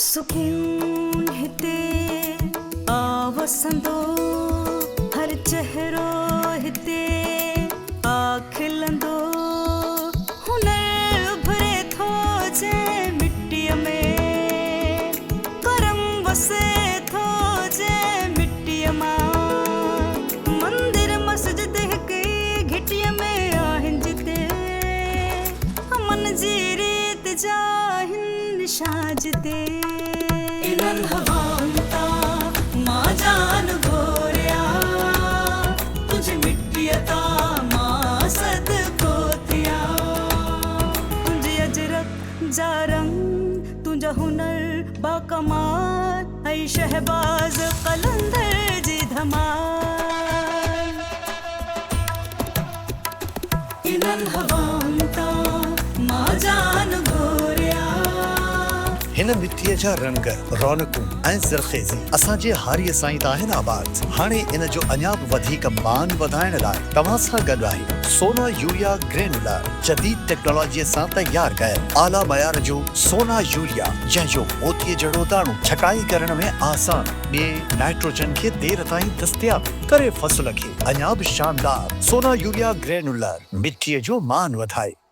सुकून हिते वसंदो हर चेहरो हिते खिलंदो हुनर उभरे थो जे मिट्टीअ में करम वसे थो जे मिट्टीअ मां मंदिर मस्जिद हिकु घिटीअ में आहिनि जिते अमन जी रीत जा निशान जिते इन्हनि हवाउनि तां मां जान घोरिया तुंहिंजी मिट्टीअ तां मां सदको थिया तुंहिंजी अजरक जा रंग तुंहिंजा हुनर बाकमाल ऐं शहबाज कलंदर जी धमाल इन्हनि हवाउनि तां मां जान घोरिया हिन मिट्टीअ जा रंग रौनकूं ऐं ज़रख़ेज़ी असांजे हारीअ सां ई त आहिनि आबाद। हाणे इन जो अञा बि वधीक मान वधाइण लाइ तव्हां सां गॾु आहे सोना यूरिया ग्रेनुलर जदीद टेक्नोलॉजीअ सां तयारु कयल आला मयार जो सोना यूरिया जंहिंजो मोतीअ जहिड़ो दाणो छटाई करण में आसान ॿिए नाइट्रोजन खे देर ताईं दस्तियाब करे फ़सुल खे अञा बि शानदार सोना यूरिया ग्रेनुलर मिट्टीअ जो मान वधाए।